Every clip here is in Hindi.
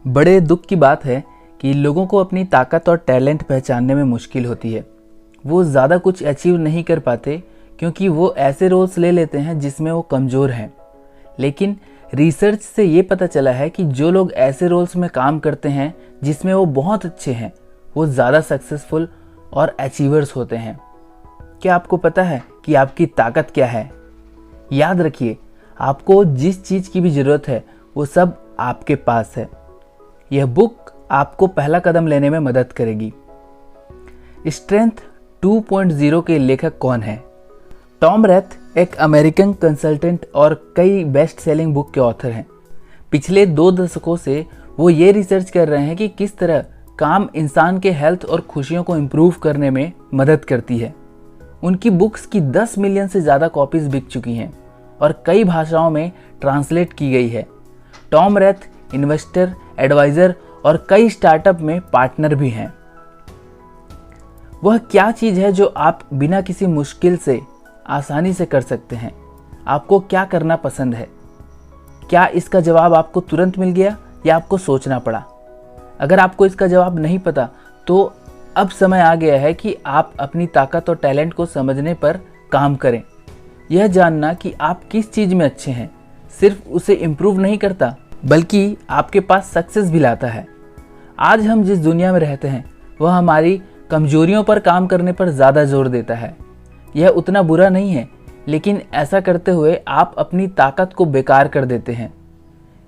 बड़े दुख की बात है कि लोगों को अपनी ताकत और टैलेंट पहचानने में मुश्किल होती है। वो ज़्यादा कुछ अचीव नहीं कर पाते क्योंकि वो ऐसे रोल्स ले लेते हैं जिसमें वो कमज़ोर हैं। लेकिन रिसर्च से ये पता चला है कि जो लोग ऐसे रोल्स में काम करते हैं जिसमें वो बहुत अच्छे हैं, वो ज़्यादा सक्सेसफुल और अचीवर्स होते हैं। क्या आपको पता है कि आपकी ताकत क्या है? याद रखिए, आपको जिस चीज़ की भी ज़रूरत है वो सब आपके पास है। यह बुक आपको पहला कदम लेने में मदद करेगी। स्ट्रेंथ 2.0 के लेखक कौन है? टॉम रैथ एक अमेरिकन कंसल्टेंट और कई बेस्ट सेलिंग बुक के ऑथर हैं। पिछले 2 दशकों से वो ये रिसर्च कर रहे हैं कि किस तरह काम इंसान के हेल्थ और खुशियों को इम्प्रूव करने में मदद करती है। उनकी बुक्स की 10 मिलियन से ज़्यादा कॉपीज़ बिक चुकी हैं और कई भाषाओं में ट्रांसलेट की गई है। टॉम रैथ इन्वेस्टर, एडवाइज़र और कई स्टार्टअप में पार्टनर भी हैं। वह क्या चीज़ है जो आप बिना किसी मुश्किल से आसानी से कर सकते हैं? आपको क्या करना पसंद है? क्या इसका जवाब आपको तुरंत मिल गया या आपको सोचना पड़ा? अगर आपको इसका जवाब नहीं पता तो अब समय आ गया है कि आप अपनी ताकत और टैलेंट को समझने पर काम करें। यह जानना कि आप किस चीज़ में अच्छे हैं सिर्फ उसे इम्प्रूव नहीं करता, बल्कि आपके पास सक्सेस भी लाता है। आज हम जिस दुनिया में रहते हैं वह हमारी कमजोरियों पर काम करने पर ज़्यादा जोर देता है। यह उतना बुरा नहीं है, लेकिन ऐसा करते हुए आप अपनी ताकत को बेकार कर देते हैं।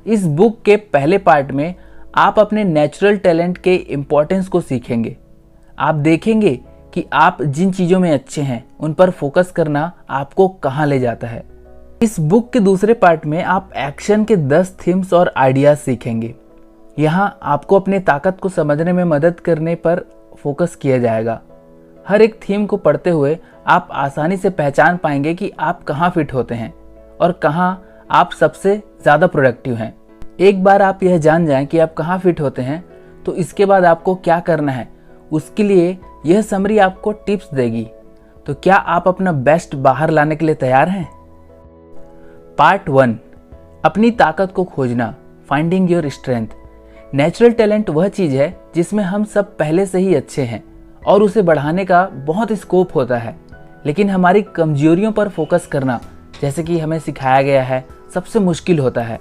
इस बुक के पहले पार्ट में आप अपने नेचुरल टैलेंट के इम्पोर्टेंस को सीखेंगे। आप देखेंगे कि आप जिन चीज़ों में अच्छे हैं उन पर फोकस करना आपको कहाँ ले जाता है। इस बुक के दूसरे पार्ट में आप एक्शन के 10 थीम्स और आइडियाज़ सीखेंगे। यहाँ आपको अपनी ताकत को समझने में मदद करने पर फोकस किया जाएगा। हर एक थीम को पढ़ते हुए आप आसानी से पहचान पाएंगे कि आप कहाँ फिट होते हैं और कहाँ आप सबसे ज़्यादा प्रोडक्टिव हैं। एक बार आप यह जान जाएं कि आप कहाँ फिट होते हैं तो इसके बाद आपको क्या करना है, उसके लिए यह समरी आपको टिप्स देगी। तो क्या आप अपना बेस्ट बाहर लाने के लिए तैयार हैं? पार्ट 1, अपनी ताकत को खोजना, finding your strength. Natural talent वह चीज़ है जिसमें हम सब पहले से ही अच्छे हैं और उसे बढ़ाने का बहुत स्कोप होता है। लेकिन हमारी कमजोरियों पर फोकस करना, जैसे कि हमें सिखाया गया है, सबसे मुश्किल होता है।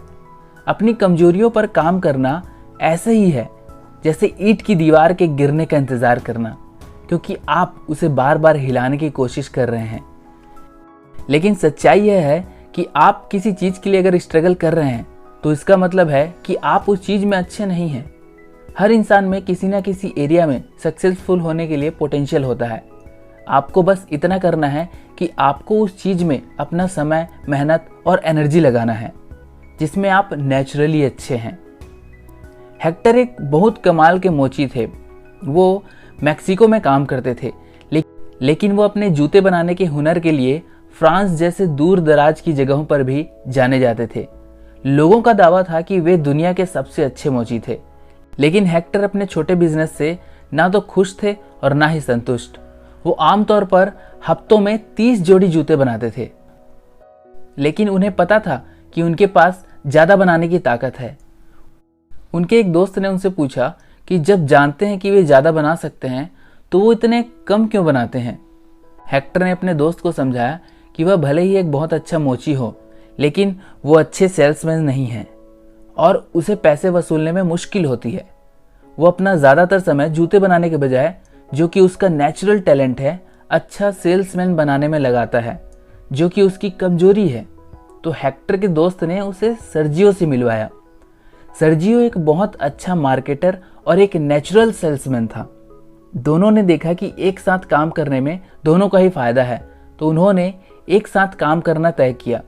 अपनी कमजोरियों पर काम करना ऐसे ही है जैसे ईंट की दीवार के गिरने का इंतज़ार करना, क्योंकि आप उसे बार बार हिलाने की कोशिश कर रहे हैं। लेकिन सच्चाई यह है कि आप किसी चीज़ के लिए अगर स्ट्रगल कर रहे हैं तो इसका मतलब है कि आप उस चीज़ में अच्छे नहीं हैं। हर इंसान में किसी ना किसी एरिया में सक्सेसफुल होने के लिए पोटेंशियल होता है। आपको बस इतना करना है कि आपको उस चीज़ में अपना समय, मेहनत और एनर्जी लगाना है जिसमें आप नेचुरली अच्छे हैं। हेक्टर एक बहुत कमाल के मोची थे। वो मैक्सिको में काम करते थे, लेकिन वो अपने जूते बनाने के हुनर के लिए फ्रांस जैसे दूर दराज की जगहों पर भी जाने जाते थे। लोगों का दावा था कि वे दुनिया के सबसे अच्छे मोची थे। लेकिन हेक्टर अपने छोटे बिजनेस से ना तो खुश थे और ना ही संतुष्ट। वो आमतौर पर हफ्तों में 30 जोड़ी जूते बनाते थे, लेकिन उन्हें पता था कि उनके पास ज़्यादा बनाने की ताकत है। उनके एक दोस्त ने उनसे पूछा कि जब जानते हैं कि वे ज़्यादा बना सकते हैं तो वो इतने कम क्यों बनाते हैं? हेक्टर ने अपने दोस्त को समझाया कि वह भले ही एक बहुत अच्छा मोची हो, लेकिन वो अच्छे सेल्समैन नहीं हैं और उसे पैसे वसूलने में मुश्किल होती है। वो अपना ज़्यादातर समय जूते बनाने के बजाय, जो कि उसका नेचुरल टैलेंट है, अच्छा सेल्समैन बनाने में लगाता है, जो कि उसकी कमजोरी है। तो हेक्टर के दोस्त ने उसे सर्जियो से मिलवाया। सर्जियो एक बहुत अच्छा मार्केटर और एक नेचुरल सेल्समैन था। दोनों ने देखा कि एक साथ काम करने में दोनों का ही फायदा है, तो उन्होंने एक साथ काम करना तय किया।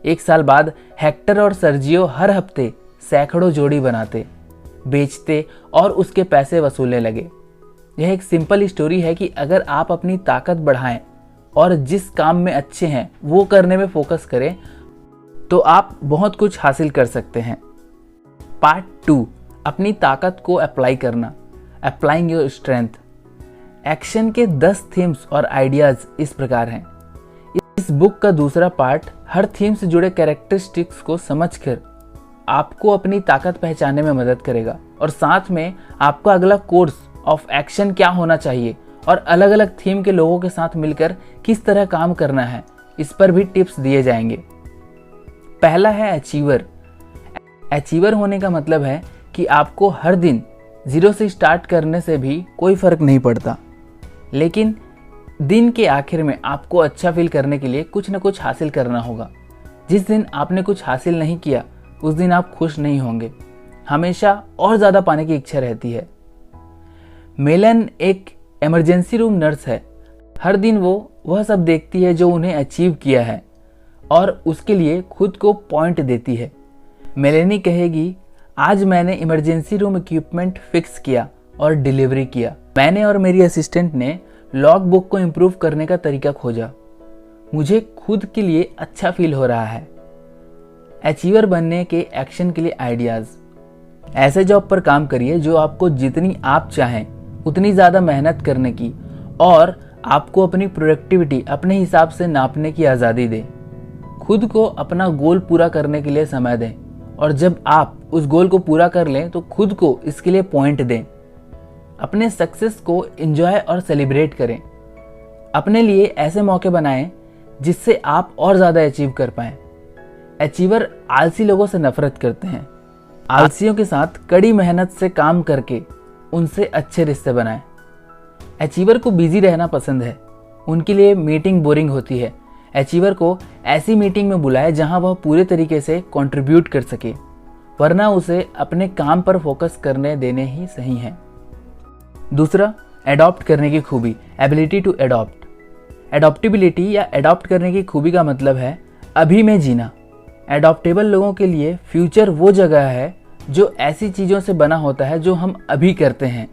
1 साल बाद हेक्टर और सर्जियो हर हफ्ते सैकड़ों जोड़ी बनाते, बेचते और उसके पैसे वसूलने लगे। यह एक सिंपल स्टोरी है कि अगर आप अपनी ताकत बढ़ाएं और जिस काम में अच्छे हैं वो करने में फोकस करें तो आप बहुत कुछ हासिल कर सकते हैं। पार्ट 2, अपनी ताकत को अप्लाई करना, अप्लाइंग योर स्ट्रेंथ। एक्शन के 10 थीम्स और आइडियाज़ इस प्रकार हैं। इस बुक का दूसरा पार्ट हर थीम से जुड़े कैरेक्टरिस्टिक्स को समझकर आपको अपनी ताकत पहचानने में मदद करेगा और साथ में आपका अगला कोर्स ऑफ एक्शन क्या होना चाहिए और अलग अलग थीम के लोगों के साथ मिलकर किस तरह काम करना है, इस पर भी टिप्स दिए जाएंगे। पहला है अचीवर। अचीवर होने का मतलब है कि आपको हर दिन 0 से स्टार्ट करने से भी कोई फर्क नहीं पड़ता, लेकिन दिन के आखिर में आपको अच्छा फील करने के लिए कुछ न कुछ हासिल करना होगा। जिस दिन आपने कुछ हासिल नहीं किया उस दिन आप खुश नहीं होंगे, हमेशा और ज़्यादा पाने की इच्छा रहती है। मेलन एक इमरजेंसी रूम नर्स है। हर दिन वो वह सब देखती है जो उन्हें अचीव किया है और उसके लिए खुद को पॉइंट देती है। मेलेनी कहेगी, आज मैंने इमरजेंसी रूम इक्विपमेंट फिक्स किया और डिलीवरी किया। मैंने और मेरी असिस्टेंट ने लॉग बुक को इम्प्रूव करने का तरीका खोजा। मुझे खुद के लिए अच्छा फील हो रहा है। अचीवर बनने के एक्शन के लिए आइडियाज़। ऐसे जॉब पर काम करिए जो आपको जितनी आप चाहें उतनी ज़्यादा मेहनत करने की और आपको अपनी प्रोडक्टिविटी अपने हिसाब से नापने की आज़ादी दे। खुद को अपना गोल पूरा करने के लिए समय दें और जब आप उस गोल को पूरा कर लें तो खुद को इसके लिए पॉइंट दें। अपने सक्सेस को एंजॉय और सेलिब्रेट करें। अपने लिए ऐसे मौके बनाएं जिससे आप और ज़्यादा अचीव कर पाएं। अचीवर आलसी लोगों से नफरत करते हैं। आलसियों के साथ कड़ी मेहनत से काम करके उनसे अच्छे रिश्ते बनाएं। अचीवर को बिजी रहना पसंद है। उनके लिए मीटिंग बोरिंग होती है। अचीवर को ऐसी मीटिंग में बुलाएं जहां वह पूरे तरीके से कंट्रीब्यूट कर सके, वरना उसे अपने काम पर फोकस करने देने ही सही है। दूसरा, एडॉप्ट करने की खूबी, एबिलिटी टू एडॉप्ट। एडॉप्टिबिलिटी या एडॉप्ट करने की खूबी का मतलब है अभी में जीना। एडॉप्टेबल लोगों के लिए फ्यूचर वो जगह है जो ऐसी चीज़ों से बना होता है जो हम अभी करते हैं।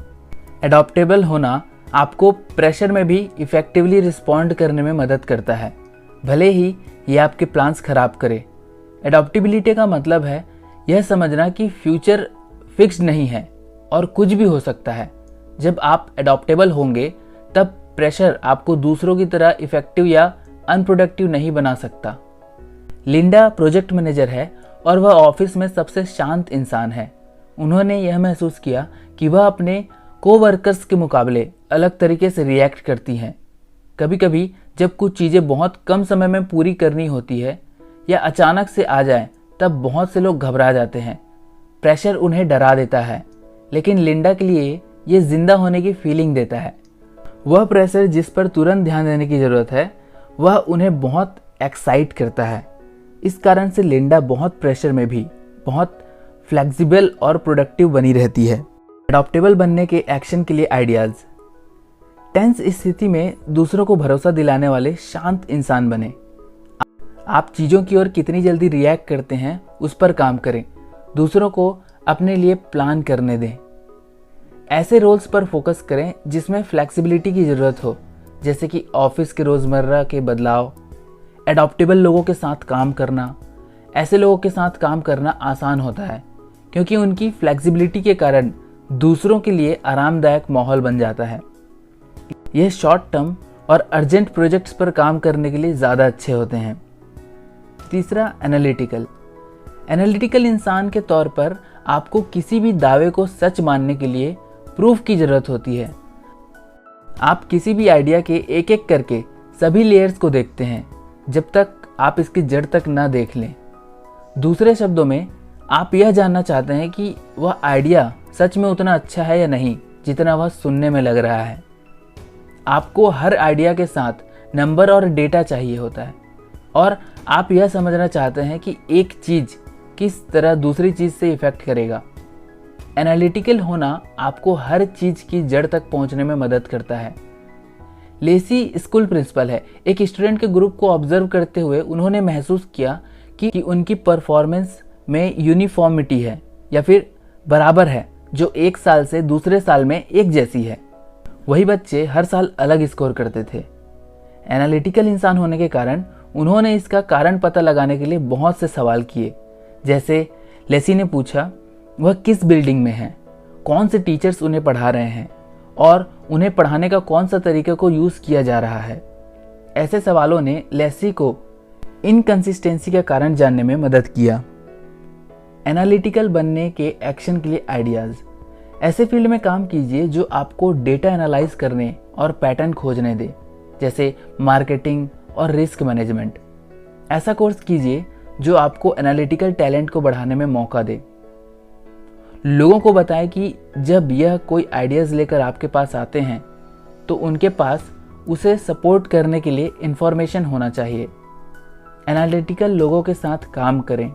एडॉप्टेबल होना आपको प्रेशर में भी इफ़ेक्टिवली रिस्पॉन्ड करने में मदद करता है, भले ही ये आपके प्लान्स खराब करे। एडॉप्टिबिलिटी का मतलब है यह समझना कि फ्यूचर फिक्स्ड नहीं है और कुछ भी हो सकता है। जब आप एडॉप्टेबल होंगे तब प्रेशर आपको दूसरों की तरह इफ़ेक्टिव या अनप्रोडक्टिव नहीं बना सकता। लिंडा प्रोजेक्ट मैनेजर है और वह ऑफिस में सबसे शांत इंसान है। उन्होंने यह महसूस किया कि वह अपने कोवर्कर्स के मुकाबले अलग तरीके से रिएक्ट करती हैं। कभी कभी जब कुछ चीज़ें बहुत कम समय में पूरी करनी होती है या अचानक से आ जाए तब बहुत से लोग घबरा जाते हैं। प्रेशर उन्हें डरा देता है, लेकिन लिंडा के लिए ये जिंदा होने की फीलिंग देता है। वह प्रेशर जिस पर तुरंत ध्यान देने की ज़रूरत है वह उन्हें बहुत एक्साइट करता है। इस कारण से लिंडा बहुत प्रेशर में भी बहुत फ्लेक्सिबल और प्रोडक्टिव बनी रहती है। एडॉप्टेबल बनने के एक्शन के लिए आइडियाज़। टेंस स्थिति में दूसरों को भरोसा दिलाने वाले शांत इंसान बने। आप चीज़ों की ओर कितनी जल्दी रिएक्ट करते हैं उस पर काम करें। दूसरों को अपने लिए प्लान करने दें। ऐसे रोल्स पर फोकस करें जिसमें फ्लेक्सिबिलिटी की ज़रूरत हो, जैसे कि ऑफिस के रोज़मर्रा के बदलाव। एडॉप्टेबल लोगों के साथ काम करना। ऐसे लोगों के साथ काम करना आसान होता है क्योंकि उनकी फ्लेक्सिबिलिटी के कारण दूसरों के लिए आरामदायक माहौल बन जाता है। यह शॉर्ट टर्म और अर्जेंट प्रोजेक्ट्स पर काम करने के लिए ज़्यादा अच्छे होते हैं। तीसरा, एनालिटिकल। एनालिटिकल इंसान के तौर पर आपको किसी भी दावे को सच मानने के लिए प्रूफ की ज़रूरत होती है। आप किसी भी आइडिया के एक एक करके सभी लेयर्स को देखते हैं जब तक आप इसकी जड़ तक ना देख लें। दूसरे शब्दों में, आप यह जानना चाहते हैं कि वह आइडिया सच में उतना अच्छा है या नहीं जितना वह सुनने में लग रहा है। आपको हर आइडिया के साथ नंबर और डेटा चाहिए होता है और आप यह समझना चाहते हैं कि एक चीज़ किस तरह दूसरी चीज़ से इफ़ेक्ट करेगा। एनालिटिकल होना आपको हर चीज़ की जड़ तक पहुंचने में मदद करता है। लेसी स्कूल प्रिंसिपल है। एक स्टूडेंट के ग्रुप को ऑब्जर्व करते हुए उन्होंने महसूस किया कि उनकी परफॉर्मेंस में यूनिफॉर्मिटी है या फिर बराबर है, जो एक साल से दूसरे साल में एक जैसी है। वही बच्चे हर साल अलग स्कोर करते थे। एनालिटिकल इंसान होने के कारण उन्होंने इसका कारण पता लगाने के लिए बहुत से सवाल किए। जैसे लेसी ने पूछा, वह किस बिल्डिंग में है, कौन से टीचर्स उन्हें पढ़ा रहे हैं और उन्हें पढ़ाने का कौन सा तरीके को यूज़ किया जा रहा है। ऐसे सवालों ने लेसी को इनकंसिस्टेंसी का कारण जानने में मदद किया। एनालिटिकल बनने के एक्शन के लिए आइडियाज़। ऐसे फील्ड में काम कीजिए जो आपको डेटा एनालाइज करने और पैटर्न खोजने दे, जैसे मार्केटिंग और रिस्क मैनेजमेंट। ऐसा कोर्स कीजिए जो आपको एनालिटिकल टैलेंट को बढ़ाने में मौका दे। लोगों को बताएं कि जब यह कोई आइडियाज़ लेकर आपके पास आते हैं तो उनके पास उसे सपोर्ट करने के लिए इंफॉर्मेशन होना चाहिए। एनालिटिकल लोगों के साथ काम करें।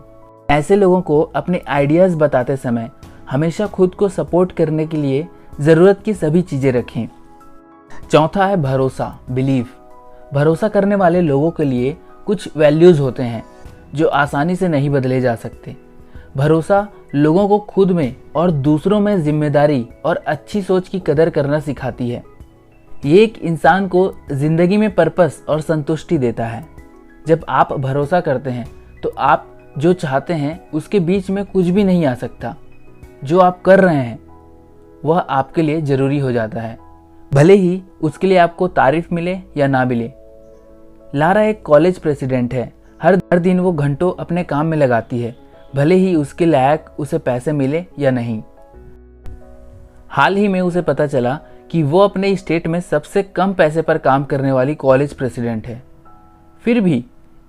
ऐसे लोगों को अपने आइडियाज़ बताते समय हमेशा खुद को सपोर्ट करने के लिए ज़रूरत की सभी चीज़ें रखें। चौथा है भरोसा, बिलीफ। भरोसा करने वाले लोगों के लिए कुछ वैल्यूज़ होते हैं जो आसानी से नहीं बदले जा सकते। भरोसा लोगों को खुद में और दूसरों में जिम्मेदारी और अच्छी सोच की कदर करना सिखाती है। ये एक इंसान को ज़िंदगी में पर्पस और संतुष्टि देता है। जब आप भरोसा करते हैं तो आप जो चाहते हैं उसके बीच में कुछ भी नहीं आ सकता। जो आप कर रहे हैं वह आपके लिए ज़रूरी हो जाता है, भले ही उसके लिए आपको तारीफ मिले या ना मिले। लारा एक कॉलेज प्रेसिडेंट है। हर दिन वो घंटों अपने काम में लगाती है, भले ही उसके लायक उसे पैसे मिले या नहीं। हाल ही में उसे पता चला कि वो अपने स्टेट में सबसे कम पैसे पर काम करने वाली कॉलेज प्रेसिडेंट है। फिर भी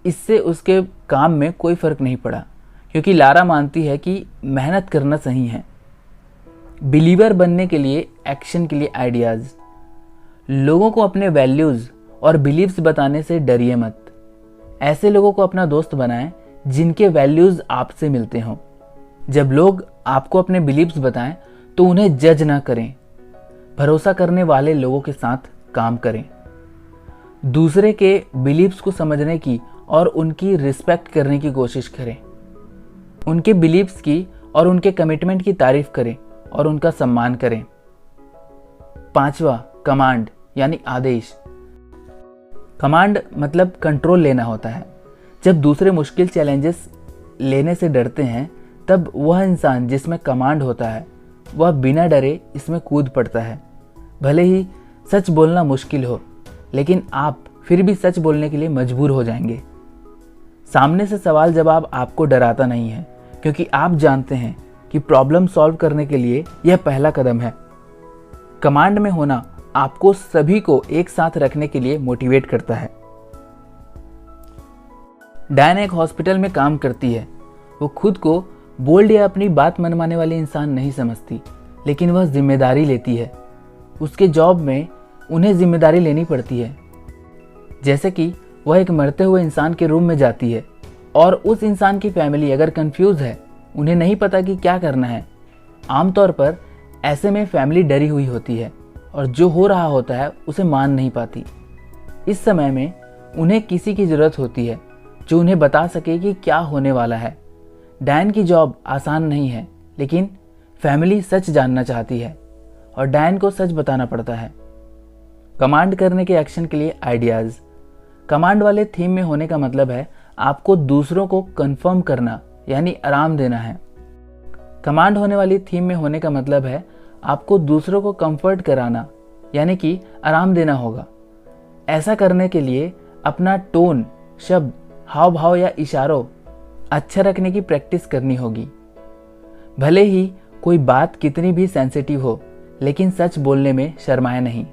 इससे उसके काम में कोई फ़र्क नहीं पड़ा, क्योंकि लारा मानती है कि मेहनत करना सही है। बिलीवर बनने के लिए एक्शन के लिए आइडियाज़। लोगों को अपने वैल्यूज़ और बिलीव्स बताने से डरिए मत। ऐसे लोगों को अपना दोस्त बनाएं जिनके वैल्यूज़ आपसे मिलते हों। जब लोग आपको अपने बिलीव्स बताएं तो उन्हें जज ना करें। भरोसा करने वाले लोगों के साथ काम करें। दूसरे के बिलीव्स को समझने की और उनकी रिस्पेक्ट करने की कोशिश करें। उनके बिलीव्स की और उनके कमिटमेंट की तारीफ करें और उनका सम्मान करें। पांचवा, कमांड यानी आदेश। कमांड मतलब कंट्रोल लेना होता है। जब दूसरे मुश्किल चैलेंजेस लेने से डरते हैं तब वह इंसान जिसमें कमांड होता है वह बिना डरे इसमें कूद पड़ता है। भले ही सच बोलना मुश्किल हो, लेकिन आप फिर भी सच बोलने के लिए मजबूर हो जाएंगे। सामने से सवाल जवाब आपको डराता नहीं है, क्योंकि आप जानते हैं कि प्रॉब्लम सॉल्व करने के लिए यह पहला कदम है। कमांड में होना आपको सभी को एक साथ रखने के लिए मोटिवेट करता है। डायना एक हॉस्पिटल में काम करती है। वो खुद को बोल्ड या अपनी बात मनवाने वाली इंसान नहीं समझती, लेकिन वह जिम्मेदारी लेती है। उसके जॉब में उन्हें जिम्मेदारी लेनी पड़ती है, जैसे कि वह एक मरते हुए इंसान के रूम में जाती है और उस इंसान की फैमिली अगर कंफ्यूज है, उन्हें नहीं पता कि क्या करना है। आमतौर पर ऐसे में फैमिली डरी हुई होती है और जो हो रहा होता है उसे मान नहीं पाती। इस समय में उन्हें किसी की ज़रूरत होती है जो उन्हें बता सके कि क्या होने वाला है। डायन की जॉब आसान नहीं है, लेकिन फैमिली सच जानना चाहती है और डायन को सच बताना पड़ता है। कमांड करने के एक्शन के लिए आइडियाज़। कमांड वाले थीम में होने का मतलब है आपको दूसरों को कंफर्म करना यानी आराम देना है। कमांड होने वाली थीम में होने का मतलब है आपको दूसरों को कंफर्ट कराना यानी कि आराम देना होगा। ऐसा करने के लिए अपना टोन, शब्द, हाव भाव या इशारों अच्छा रखने की प्रैक्टिस करनी होगी। भले ही कोई बात कितनी भी सेंसिटिव हो, लेकिन सच बोलने में शर्माए नहीं।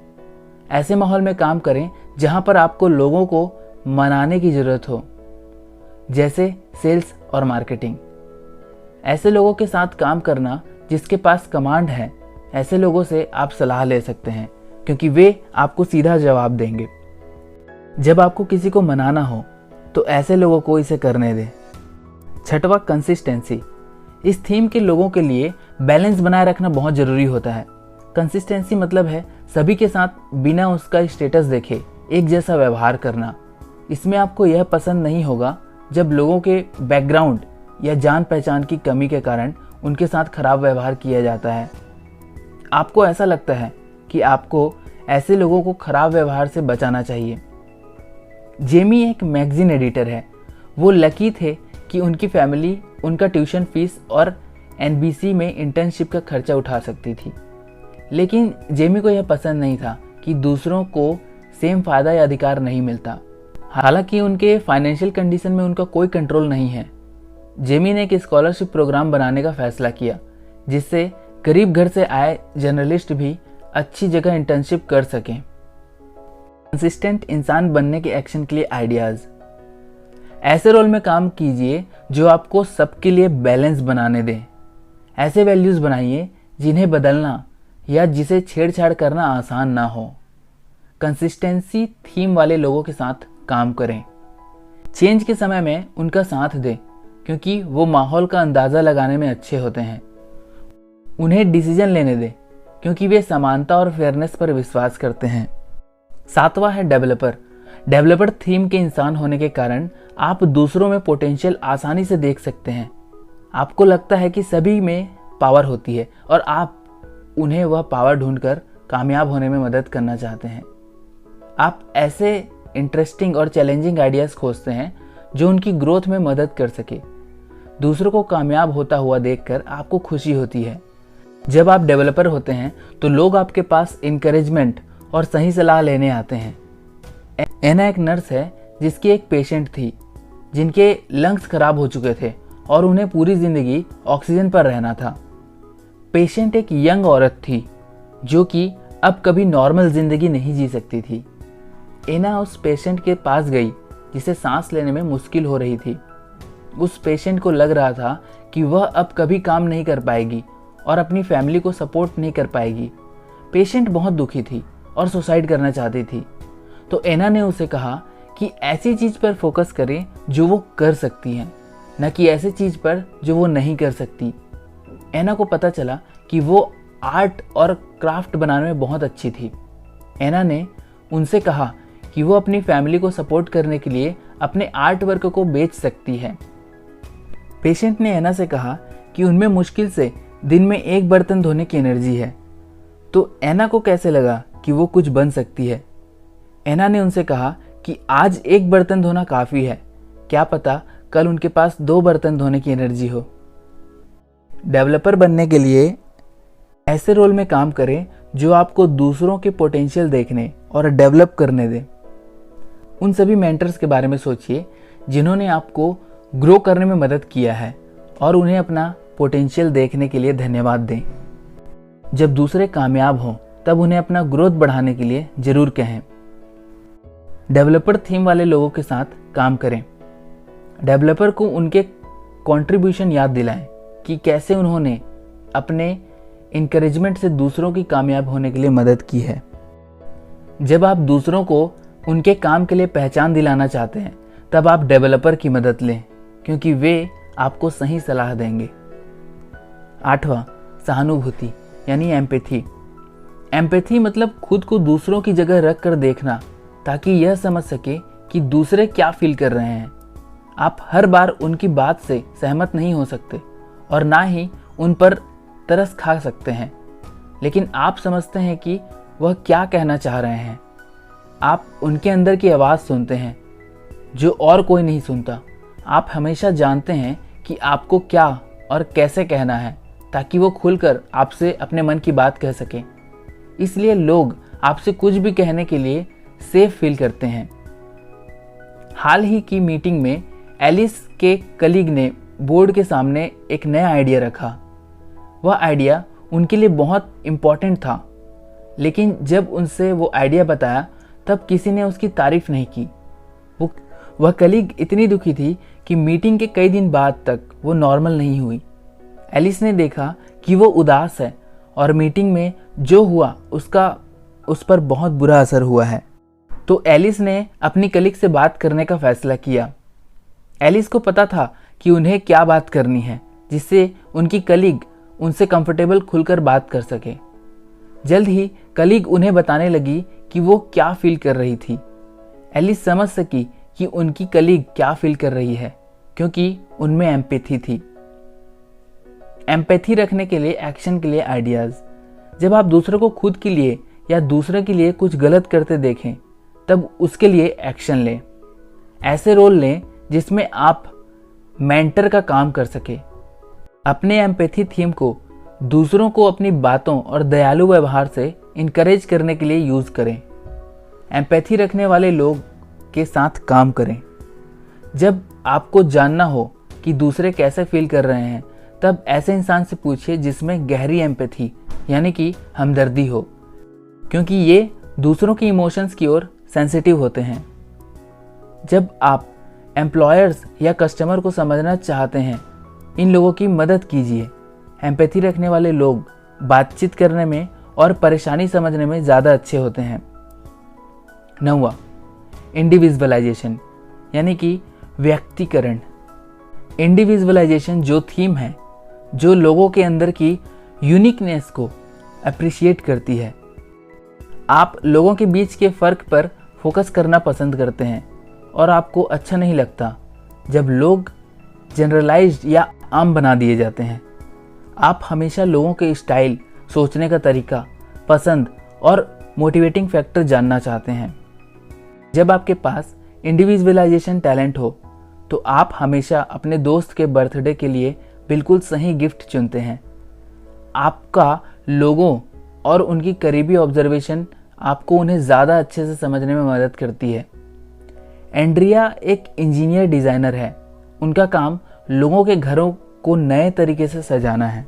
ऐसे माहौल में काम करें जहां पर आपको लोगों को मनाने की ज़रूरत हो, जैसे सेल्स और मार्केटिंग। ऐसे लोगों के साथ काम करना जिसके पास कमांड है, ऐसे लोगों से आप सलाह ले सकते हैं, क्योंकि वे आपको सीधा जवाब देंगे। जब आपको किसी को मनाना हो तो ऐसे लोगों को इसे करने दें। छठवां, कंसिस्टेंसी। इस थीम के लोगों के लिए बैलेंस बनाए रखना बहुत ज़रूरी होता है। कंसिस्टेंसी मतलब है सभी के साथ बिना उसका स्टेटस देखे एक जैसा व्यवहार करना। इसमें आपको यह पसंद नहीं होगा जब लोगों के बैकग्राउंड या जान पहचान की कमी के कारण उनके साथ खराब व्यवहार किया जाता है। आपको ऐसा लगता है कि आपको ऐसे लोगों को खराब व्यवहार से बचाना चाहिए। जेमी एक मैगजीन एडिटर है। वो लकी थे कि उनकी फैमिली उनका ट्यूशन फीस और एनबीसी में इंटर्नशिप का खर्चा उठा सकती थी, लेकिन जेमी को यह पसंद नहीं था कि दूसरों को सेम फ़ायदा या अधिकार नहीं मिलता। हालांकि उनके फाइनेंशियल कंडीशन में उनका कोई कंट्रोल नहीं है, जेमी ने एक स्कॉलरशिप प्रोग्राम बनाने का फैसला किया जिससे गरीब घर से आए जर्नलिस्ट भी अच्छी जगह इंटर्नशिप कर सकें। कंसिस्टेंट इंसान बनने के एक्शन के लिए आइडियाज़। ऐसे रोल में काम कीजिए जो आपको सबके लिए बैलेंस बनाने दें। ऐसे वैल्यूज़ बनाइए जिन्हें बदलना या जिसे छेड़छाड़ करना आसान ना हो। कंसिस्टेंसी थीम वाले लोगों के साथ काम करें। चेंज के समय में उनका साथ दें क्योंकि वो माहौल का अंदाज़ा लगाने में अच्छे होते हैं। उन्हें डिसीजन लेने दें क्योंकि वे समानता और फेयरनेस पर विश्वास करते हैं। 7वां है डेवलपर। डेवलपर थीम के इंसान होने के कारण आप दूसरों में पोटेंशियल आसानी से देख सकते हैं। आपको लगता है कि सभी में पावर होती है और आप उन्हें वह पावर ढूंढकर कामयाब होने में मदद करना चाहते हैं। आप ऐसे इंटरेस्टिंग और चैलेंजिंग आइडियाज़ खोजते हैं जो उनकी ग्रोथ में मदद कर सके। दूसरों को कामयाब होता हुआ देखकर आपको खुशी होती है। जब आप डेवलपर होते हैं तो लोग आपके पास इंकरेजमेंट और सही सलाह लेने आते हैं। एना एक नर्स है जिसकी एक पेशेंट थी जिनके लंग्स खराब हो चुके थे और उन्हें पूरी ज़िंदगी ऑक्सीजन पर रहना था। पेशेंट एक यंग औरत थी जो कि अब कभी नॉर्मल ज़िंदगी नहीं जी सकती थी। एना उस पेशेंट के पास गई जिसे सांस लेने में मुश्किल हो रही थी। उस पेशेंट को लग रहा था कि वह अब कभी काम नहीं कर पाएगी और अपनी फैमिली को सपोर्ट नहीं कर पाएगी। पेशेंट बहुत दुखी थी और सुसाइड करना चाहती थी। तो एना ने उसे कहा कि ऐसी चीज़ पर फोकस करें जो वो कर सकती हैं, न कि ऐसी चीज़ पर जो वो नहीं कर सकती। एना को पता चला कि वो आर्ट और क्राफ्ट बनाने में बहुत अच्छी थी। एना ने उनसे कहा कि वो अपनी फैमिली को सपोर्ट करने के लिए अपने आर्ट वर्क को बेच सकती है। पेशेंट ने एना से कहा कि उनमें मुश्किल से दिन में 1 बर्तन धोने की एनर्जी है। तो एना को कैसे लगा कि वो कुछ बन सकती है। एना ने उनसे कहा कि आज 1 बर्तन धोना काफ़ी है, क्या पता कल उनके पास 2 बर्तन धोने की एनर्जी हो। डेवलपर बनने के लिए ऐसे रोल में काम करें जो आपको दूसरों के पोटेंशियल देखने और डेवलप करने दें। उन सभी मेंटर्स के बारे में सोचिए जिन्होंने आपको ग्रो करने में मदद किया है और उन्हें अपना पोटेंशियल देखने के लिए धन्यवाद दें। जब दूसरे कामयाब हों तब उन्हें अपना ग्रोथ बढ़ाने के लिए ज़रूर कहें। डेवलपर थीम वाले लोगों के साथ काम करें। डेवलपर को उनके कंट्रीब्यूशन याद दिलाएं कि कैसे उन्होंने अपने इनकरेजमेंट से दूसरों की कामयाब होने के लिए मदद की है। जब आप दूसरों को उनके काम के लिए पहचान दिलाना चाहते हैं तब आप डेवलपर की मदद लें क्योंकि वे आपको सही सलाह देंगे। 8वां, सहानुभूति यानी एम्पैथी। एम्पैथी मतलब खुद को दूसरों की जगह रख कर देखना ताकि यह समझ सके कि दूसरे क्या फील कर रहे हैं। आप हर बार उनकी बात से सहमत नहीं हो सकते और ना ही उन पर तरस खा सकते हैं, लेकिन आप समझते हैं कि वह क्या कहना चाह रहे हैं। आप उनके अंदर की आवाज़ सुनते हैं जो और कोई नहीं सुनता। आप हमेशा जानते हैं कि आपको क्या और कैसे कहना है ताकि वो खुलकर आपसे अपने मन की बात कह सकें। इसलिए लोग आपसे कुछ भी कहने के लिए सेफ फील करते हैं। हाल ही की मीटिंग में एलिस के कलीग ने बोर्ड के सामने एक नया आइडिया रखा। वह आइडिया उनके लिए बहुत इम्पॉर्टेंट था, लेकिन जब उनसे वो आइडिया बताया तब किसी ने उसकी तारीफ नहीं की। वह कलीग इतनी दुखी थी कि मीटिंग के कई दिन बाद तक वो नॉर्मल नहीं हुई। एलिस ने देखा कि वो उदास है और मीटिंग में जो हुआ उसका उस पर बहुत बुरा असर हुआ है। तो एलिस ने अपनी कलीग से बात करने का फैसला किया। एलिस को पता था कि उन्हें क्या बात करनी है जिससे उनकी कलीग उनसे कंफर्टेबल खुलकर बात कर सके। जल्द ही कलीग उन्हें बताने लगी कि वो क्या फील कर रही थी। एलिस समझ सकी कि उनकी कलीग क्या फील कर रही है क्योंकि उनमें एम्पैथी थी। एम्पैथी रखने के लिए एक्शन के लिए आइडियाज़। जब आप दूसरों को खुद के लिए या दूसरे के लिए कुछ गलत करते देखें तब उसके लिए एक्शन लें। ऐसे रोल लें जिसमें आप मेंटर का काम कर सके। अपने एम्पैथी थीम को दूसरों को अपनी बातों और दयालु व्यवहार से इनकरेज करने के लिए यूज़ करें। एम्पैथी रखने वाले लोग के साथ काम करें। जब आपको जानना हो कि दूसरे कैसे फील कर रहे हैं, तब ऐसे इंसान से पूछिए जिसमें गहरी एम्पैथी यानी कि हमदर्दी हो, क्योंकि ये दूसरों की इमोशंस की ओर सेंसिटिव होते हैं। जब आप एम्प्लॉयर्स या कस्टमर को समझना चाहते हैं, इन लोगों की मदद कीजिए। एम्पैथी रखने वाले लोग बातचीत करने में और परेशानी समझने में ज़्यादा अच्छे होते हैं। 9वां, इंडिविजुअलाइजेशन यानी कि व्यक्तिकरण। इंडिविजुअलाइजेशन जो थीम है, जो लोगों के अंदर की यूनिकनेस को अप्रिशिएट करती है। आप लोगों के बीच के फ़र्क पर फोकस करना पसंद करते हैं और आपको अच्छा नहीं लगता जब लोग जनरलाइज्ड या आम बना दिए जाते हैं। आप हमेशा लोगों के स्टाइल, सोचने का तरीका, पसंद और मोटिवेटिंग फैक्टर जानना चाहते हैं। जब आपके पास इंडिविजुअलाइजेशन टैलेंट हो तो आप हमेशा अपने दोस्त के बर्थडे के लिए बिल्कुल सही गिफ्ट चुनते हैं। आपका लोगों और उनकी करीबी ऑब्जर्वेशन आपको उन्हें ज़्यादा अच्छे से समझने में मदद करती है। एंड्रिया एक इंजीनियर डिज़ाइनर है। उनका काम लोगों के घरों को नए तरीके से सजाना है।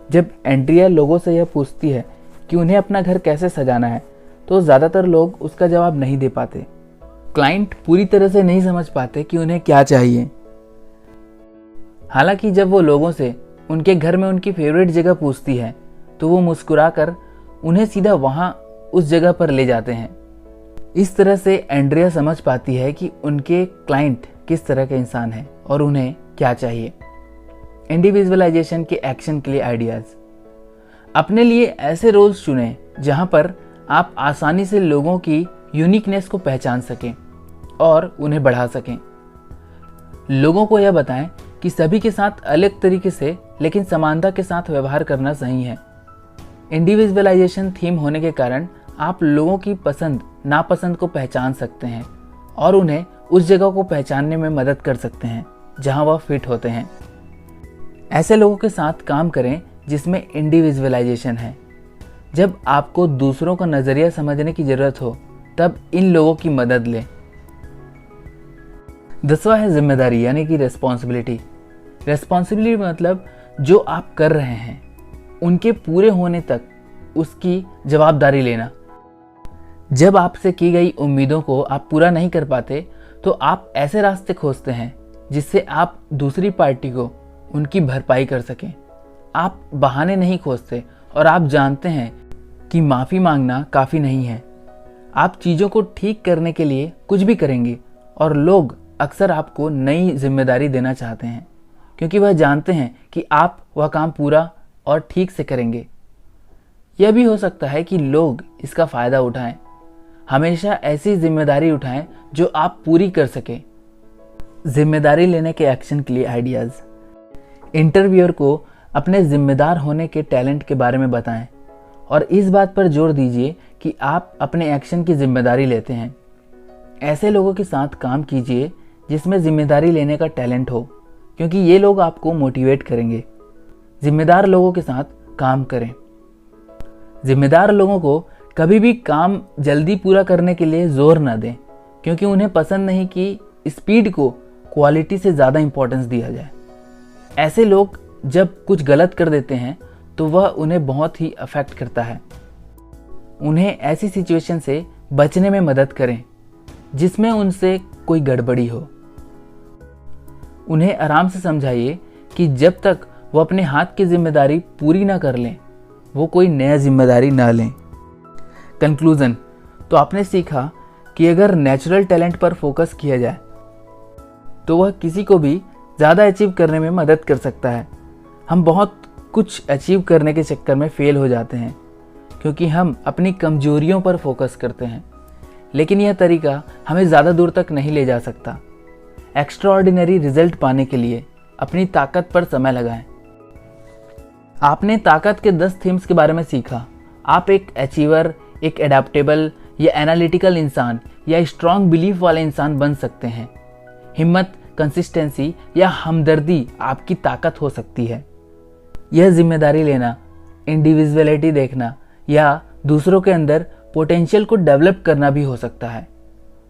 जब एंड्रिया लोगों से यह पूछती है कि उन्हें अपना घर कैसे सजाना है, तो ज़्यादातर लोग उसका जवाब नहीं दे पाते। क्लाइंट पूरी तरह से नहीं समझ पाते कि उन्हें क्या चाहिए। हालांकि जब वो लोगों से उनके घर में उनकी फेवरेट जगह पूछती है, तो वो मुस्कुराकर उन्हें सीधा वहाँ उस जगह पर ले जाते हैं। इस तरह से एंड्रिया समझ पाती है कि उनके क्लाइंट किस तरह के इंसान हैं और उन्हें क्या चाहिए। इंडिविजुअलाइजेशन के एक्शन के लिए आइडियाज़। अपने लिए ऐसे रोल्स चुनें जहां पर आप आसानी से लोगों की यूनिकनेस को पहचान सकें और उन्हें बढ़ा सकें। लोगों को यह बताएं कि सभी के साथ अलग तरीके से लेकिन समानता के साथ व्यवहार करना सही है। इंडिविजुअलाइजेशन थीम होने के कारण आप लोगों की पसंद नापसंद को पहचान सकते हैं और उन्हें उस जगह को पहचानने में मदद कर सकते हैं जहां वह फिट होते हैं। ऐसे लोगों के साथ काम करें जिसमें इंडिविजुअलाइजेशन है। जब आपको दूसरों का नज़रिया समझने की ज़रूरत हो, तब इन लोगों की मदद लें। 10वां है जिम्मेदारी यानी कि रेस्पॉन्सिबिलिटी। रेस्पॉन्सिबिलिटी मतलब जो आप कर रहे हैं उनके पूरे होने तक उसकी जवाबदारी लेना। जब आपसे की गई उम्मीदों को आप पूरा नहीं कर पाते, तो आप ऐसे रास्ते खोजते हैं जिससे आप दूसरी पार्टी को उनकी भरपाई कर सकें। आप बहाने नहीं खोजते और आप जानते हैं कि माफ़ी मांगना काफ़ी नहीं है। आप चीज़ों को ठीक करने के लिए कुछ भी करेंगे और लोग अक्सर आपको नई जिम्मेदारी देना चाहते हैं क्योंकि वह जानते हैं कि आप वह काम पूरा और ठीक से करेंगे। यह भी हो सकता है कि लोग इसका फ़ायदा उठाएं। हमेशा ऐसी जिम्मेदारी उठाएं जो आप पूरी कर सकें। जिम्मेदारी लेने के एक्शन के लिए आइडियाज़। इंटरव्यूअर को अपने जिम्मेदार होने के टैलेंट के बारे में बताएं और इस बात पर जोर दीजिए कि आप अपने एक्शन की जिम्मेदारी लेते हैं। ऐसे लोगों के साथ काम कीजिए जिसमें जिम्मेदारी लेने का टैलेंट हो, क्योंकि ये लोग आपको मोटिवेट करेंगे। जिम्मेदार लोगों के साथ काम करें। जिम्मेदार लोगों को कभी भी काम जल्दी पूरा करने के लिए जोर न दें, क्योंकि उन्हें पसंद नहीं कि स्पीड को क्वालिटी से ज़्यादा इंपॉर्टेंस दिया जाए। ऐसे लोग जब कुछ गलत कर देते हैं तो वह उन्हें बहुत ही अफेक्ट करता है। उन्हें ऐसी सिचुएशन से बचने में मदद करें जिसमें उनसे कोई गड़बड़ी हो। उन्हें आराम से समझाइए कि जब तक वो अपने हाथ की जिम्मेदारी पूरी ना कर लें, वो कोई नया जिम्मेदारी ना लें। कंक्लूजन, तो आपने सीखा कि अगर नेचुरल टैलेंट पर फोकस किया जाए तो वह किसी को भी ज़्यादा अचीव करने में मदद कर सकता है। हम बहुत कुछ अचीव करने के चक्कर में फेल हो जाते हैं क्योंकि हम अपनी कमजोरियों पर फोकस करते हैं, लेकिन यह तरीका हमें ज़्यादा दूर तक नहीं ले जा सकता। एक्स्ट्राऑर्डिनरी रिजल्ट पाने के लिए अपनी ताकत पर समय लगाएं। आपने ताकत के 10 थीम्स के बारे में सीखा। आप एक अचीवर, एक एडेप्टेबल या एनालिटिकल इंसान या स्ट्रॉन्ग बिलीफ वाले इंसान बन सकते हैं। हिम्मत, कंसिस्टेंसी या हमदर्दी आपकी ताकत हो सकती है। यह जिम्मेदारी लेना, इंडिविजुअलिटी देखना या दूसरों के अंदर पोटेंशियल को डेवलप करना भी हो सकता है।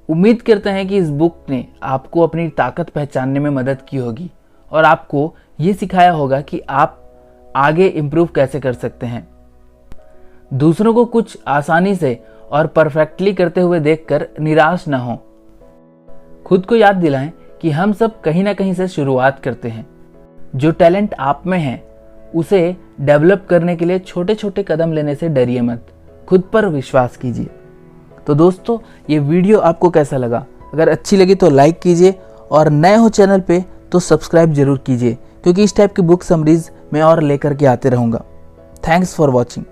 उम्मीद करते हैं कि इस बुक ने आपको अपनी ताकत पहचानने में मदद की होगी और आपको ये सिखाया होगा कि आप आगे इम्प्रूव कैसे कर सकते हैं। दूसरों को कुछ आसानी से और परफेक्टली करते हुए देखकर निराश ना हो। खुद को याद दिलाएं कि हम सब कहीं ना कहीं से शुरुआत करते हैं। जो टैलेंट आप में है उसे डेवलप करने के लिए छोटे छोटे कदम लेने से डरिए मत, खुद पर विश्वास कीजिए। तो दोस्तों, ये वीडियो आपको कैसा लगा? अगर अच्छी लगी तो लाइक कीजिए और नए हो चैनल पे तो सब्सक्राइब जरूर कीजिए, क्योंकि इस टाइप की बुक समरीज मैं और लेकर के आते रहूँगा। Thanks for watching.